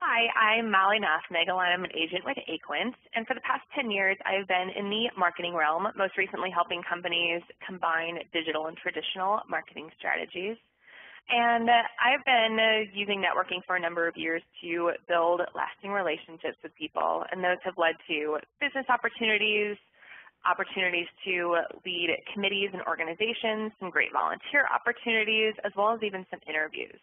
Hi, I'm Mollie Nothnagel, and I'm an agent with Aquent. And for the past 10 years, I've been in the marketing realm, most recently helping companies combine digital and traditional marketing strategies. And I've been using networking for a number of years to build lasting relationships with people, and those have led to business opportunities, opportunities to lead committees and organizations, some great volunteer opportunities, as well as even some interviews.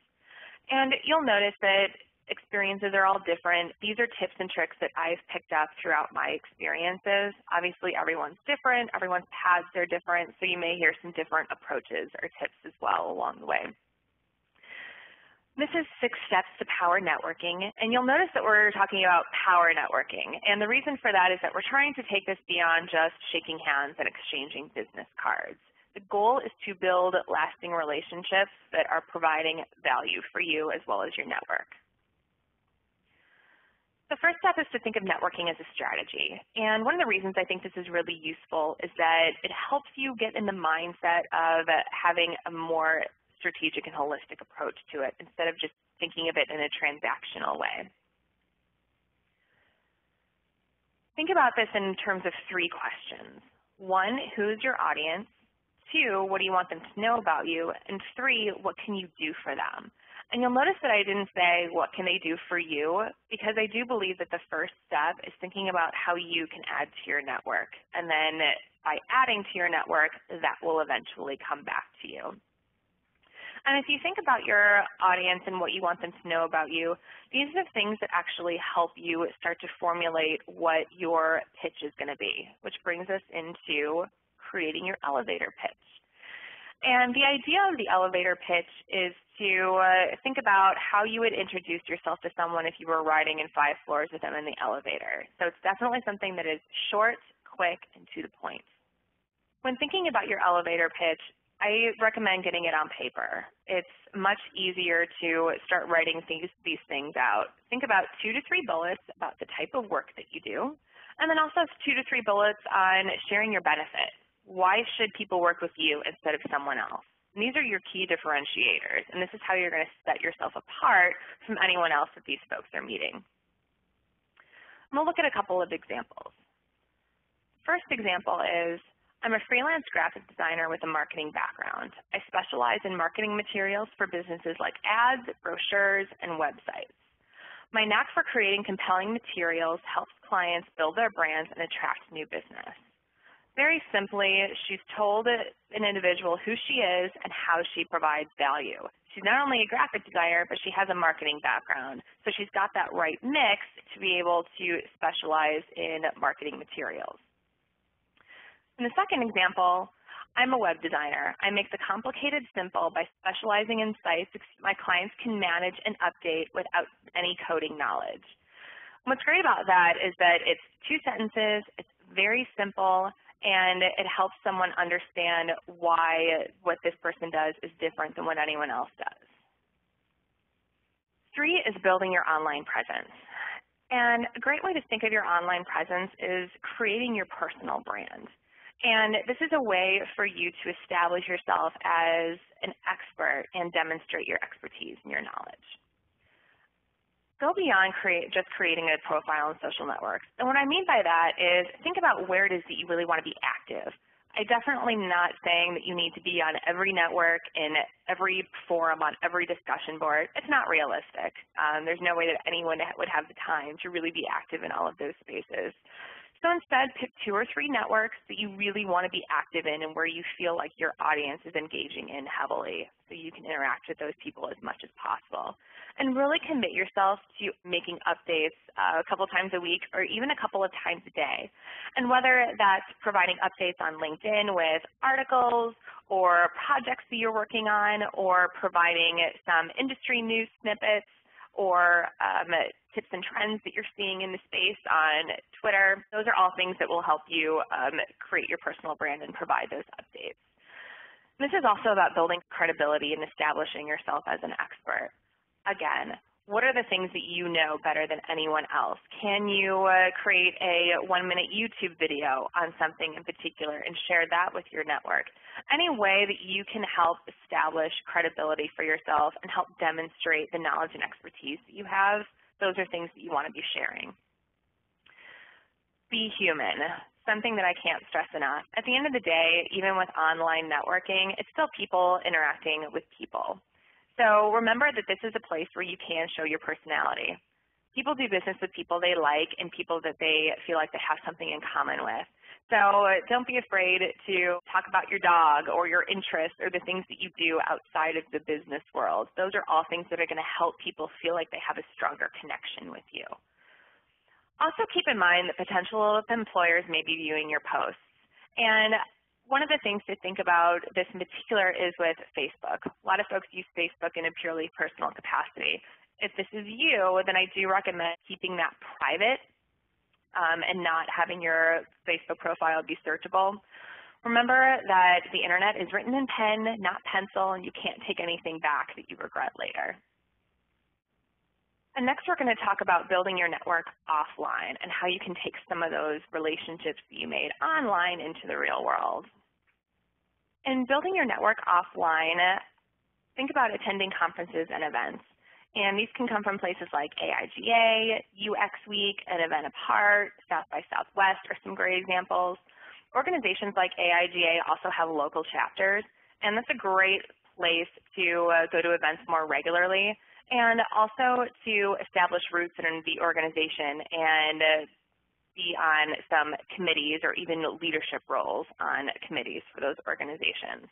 And you'll notice that experiences are all different. These are tips and tricks that I've picked up throughout my experiences. Obviously, everyone's different. Everyone's paths are different, so you may hear some different approaches or tips as well along the way. This is 6 steps to power networking, and you'll notice that we're talking about power networking. And the reason for that is that we're trying to take this beyond just shaking hands and exchanging business cards. The goal is to build lasting relationships that are providing value for you as well as your network. The first step is to think of networking as a strategy. And one of the reasons I think this is really useful is that it helps you get in the mindset of having a more strategic and holistic approach to it instead of just thinking of it in a transactional way. Think about this in terms of 3 questions. 1, who's your audience? 2, what do you want them to know about you? And 3, what can you do for them? And you'll notice that I didn't say what can they do for you, because I do believe that the first step is thinking about how you can add to your network. And then by adding to your network, that will eventually come back to you. And if you think about your audience and what you want them to know about you, these are the things that actually help you start to formulate what your pitch is going to be, which brings us into creating your elevator pitch. And the idea of the elevator pitch is to think about how you would introduce yourself to someone if you were riding in 5 floors with them in the elevator. So it's definitely something that is short, quick, and to the point. When thinking about your elevator pitch, I recommend getting it on paper. It's much easier to start writing these things out. Think about 2 to 3 bullets about the type of work that you do, and then also 2 to 3 bullets on sharing your benefit. Why should people work with you instead of someone else? And these are your key differentiators, and this is how you're going to set yourself apart from anyone else that these folks are meeting. And we'll look at a couple of examples. First example is, I'm a freelance graphic designer with a marketing background. I specialize in marketing materials for businesses like ads, brochures, and websites. My knack for creating compelling materials helps clients build their brands and attract new business. Very simply, she's told an individual who she is and how she provides value. She's not only a graphic designer, but she has a marketing background. So she's got that right mix to be able to specialize in marketing materials. In the second example, I'm a web designer. I make the complicated simple by specializing in sites my clients can manage and update without any coding knowledge. What's great about that is that it's 2 sentences, it's very simple, and it helps someone understand why what this person does is different than what anyone else does. 3 is building your online presence. And a great way to think of your online presence is creating your personal brand. And this is a way for you to establish yourself as an expert and demonstrate your expertise and your knowledge. Go beyond just creating a profile on social networks. And what I mean by that is think about where it is that you really want to be active. I'm definitely not saying that you need to be on every network, in every forum, on every discussion board. It's not realistic. There's no way that anyone would have the time to really be active in all of those spaces. So instead, pick 2 or 3 networks that you really want to be active in and where you feel like your audience is engaging in heavily so you can interact with those people as much as possible. And really commit yourself to making updates a couple times a week or even a couple of times a day. And whether that's providing updates on LinkedIn with articles or projects that you're working on, or providing some industry news snippets, or tips and trends that you're seeing in the space on Twitter. Those are all things that will help you create your personal brand and provide those updates. This is also about building credibility and establishing yourself as an expert. Again, what are the things that you know better than anyone else? Can you create a 1-minute YouTube video on something in particular and share that with your network? Any way that you can help establish credibility for yourself and help demonstrate the knowledge and expertise that you have, those are things that you want to be sharing. Be human, something that I can't stress enough. At the end of the day, even with online networking, it's still people interacting with people. So remember that this is a place where you can show your personality. People do business with people they like and people that they feel like they have something in common with. So don't be afraid to talk about your dog or your interests or the things that you do outside of the business world. Those are all things that are going to help people feel like they have a stronger connection with you. Also keep in mind that potential employers may be viewing your posts. And one of the things to think about this in particular is with Facebook. A lot of folks use Facebook in a purely personal capacity. If this is you, then I do recommend keeping that private and not having your Facebook profile be searchable. Remember that the internet is written in pen, not pencil, and you can't take anything back that you regret later. And next we're going to talk about building your network offline and how you can take some of those relationships that you made online into the real world. In building your network offline, think about attending conferences and events. And these can come from places like AIGA, UX Week, An Event Apart, South by Southwest are some great examples. Organizations like AIGA also have local chapters, and that's a great place to go to events more regularly and also to establish roots in the organization and be on some committees or even leadership roles on committees for those organizations.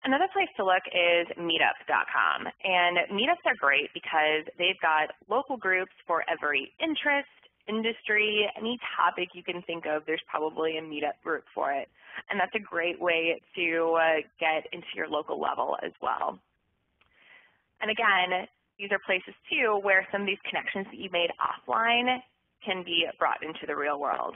Another place to look is meetup.com, and meetups are great because they've got local groups for every interest, industry, any topic you can think of, there's probably a meetup group for it, and that's a great way to get into your local level as well. And again, these are places too where some of these connections that you made offline can be brought into the real world.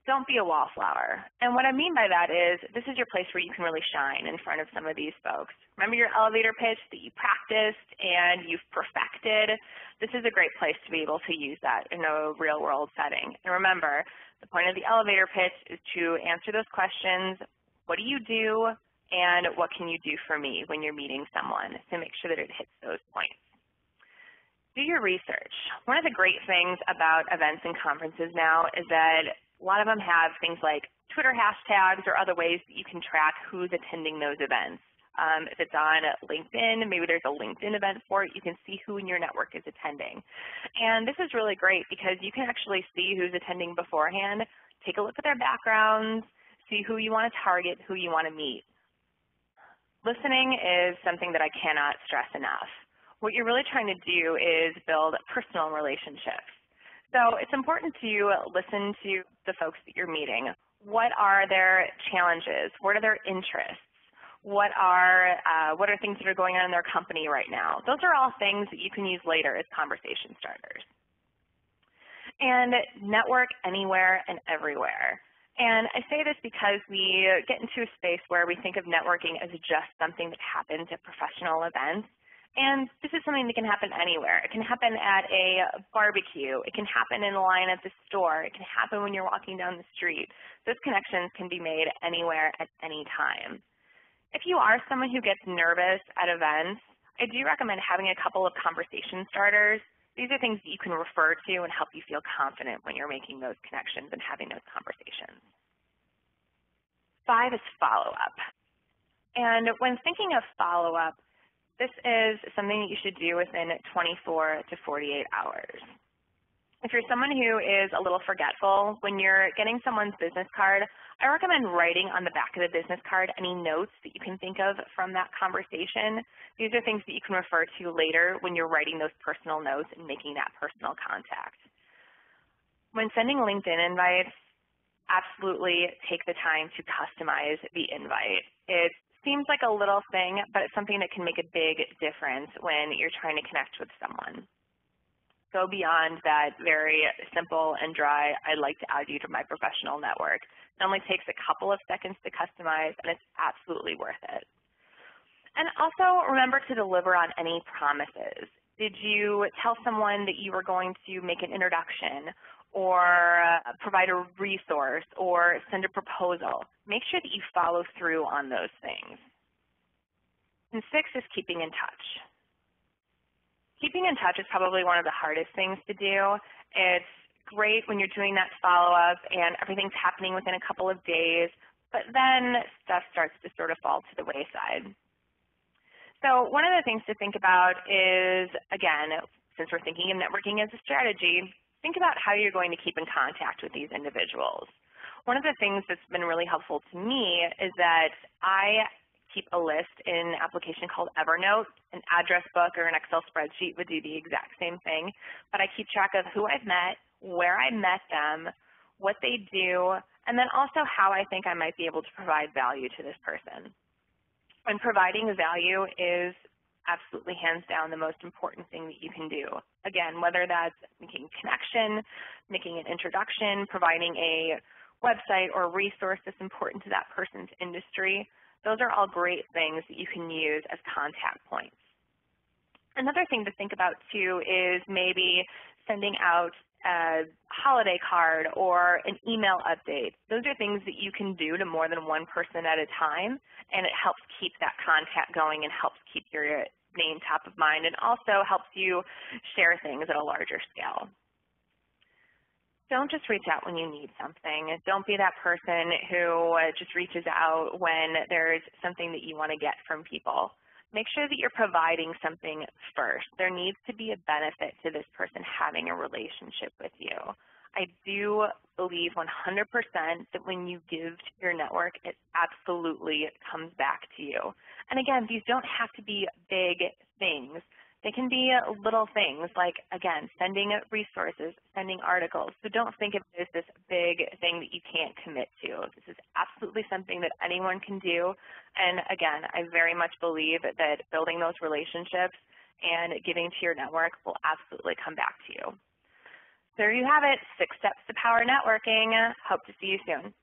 Don't be a wallflower. And what I mean by that is this is your place where you can really shine in front of some of these folks. Remember your elevator pitch that you practiced and you've perfected? This is a great place to be able to use that in a real world setting. And remember, the point of the elevator pitch is to answer those questions, what do you do, and what can you do for me when you're meeting someone, to make sure that it hits those points. Do your research. One of the great things about events and conferences now is that a lot of them have things like Twitter hashtags or other ways that you can track who's attending those events. If it's on LinkedIn, maybe there's a LinkedIn event for it, you can see who in your network is attending. And this is really great because you can actually see who's attending beforehand, take a look at their backgrounds, see who you want to target, who you want to meet. Listening is something that I cannot stress enough. What you're really trying to do is build personal relationships. So it's important to listen to the folks that you're meeting. What are their challenges? What are their interests? What are things that are going on in their company right now? Those are all things that you can use later as conversation starters. And network anywhere and everywhere. And I say this because we get into a space where we think of networking as just something that happens at professional events. And this is something that can happen anywhere. It can happen at a barbecue. It can happen in a line at the store. It can happen when you're walking down the street. Those connections can be made anywhere at any time. If you are someone who gets nervous at events, I do recommend having a couple of conversation starters. These are things that you can refer to and help you feel confident when you're making those connections and having those conversations. 5 is follow-up. And when thinking of follow-up, this is something that you should do within 24 to 48 hours. If you're someone who is a little forgetful, when you're getting someone's business card, I recommend writing on the back of the business card any notes that you can think of from that conversation. These are things that you can refer to later when you're writing those personal notes and making that personal contact. When sending LinkedIn invites, absolutely take the time to customize the invite. It seems like a little thing, but it's something that can make a big difference when you're trying to connect with someone. Go beyond that very simple and dry, I'd like to add you to my professional network. It only takes a couple of seconds to customize, and it's absolutely worth it. And also remember to deliver on any promises. Did you tell someone that you were going to make an introduction or provide a resource or send a proposal? Make sure that you follow through on those things. And 6 is keeping in touch. Keeping in touch is probably one of the hardest things to do. It's great when you're doing that follow-up and everything's happening within a couple of days, but then stuff starts to sort of fall to the wayside. So one of the things to think about is, again, since we're thinking of networking as a strategy, think about how you're going to keep in contact with these individuals. One of the things that's been really helpful to me is that I keep a list in an application called Evernote. An address book or an Excel spreadsheet would do the exact same thing, but I keep track of who I've met, where I met them, what they do, and then also how I think I might be able to provide value to this person. And providing value is absolutely hands down the most important thing that you can do. Again, whether that's making a connection, making an introduction, providing a website or resource that's important to that person's industry, those are all great things that you can use as contact points. Another thing to think about too is maybe sending out a holiday card or an email update. Those are things that you can do to more than one person at a time, and it helps keep that contact going and helps keep your name top of mind, and also helps you share things at a larger scale. Don't just reach out when you need something. Don't be that person who just reaches out when there's something that you want to get from people. Make sure that you're providing something first. There needs to be a benefit to this person having a relationship with you. I do believe 100% that when you give to your network, it absolutely comes back to you. And again, these don't have to be big things. They can be little things like, again, sending resources, sending articles. So don't think of it as this big thing that you can't commit to. This is absolutely something that anyone can do. And again, I very much believe that building those relationships and giving to your network will absolutely come back to you. There you have it, 6 steps to power networking. Hope to see you soon.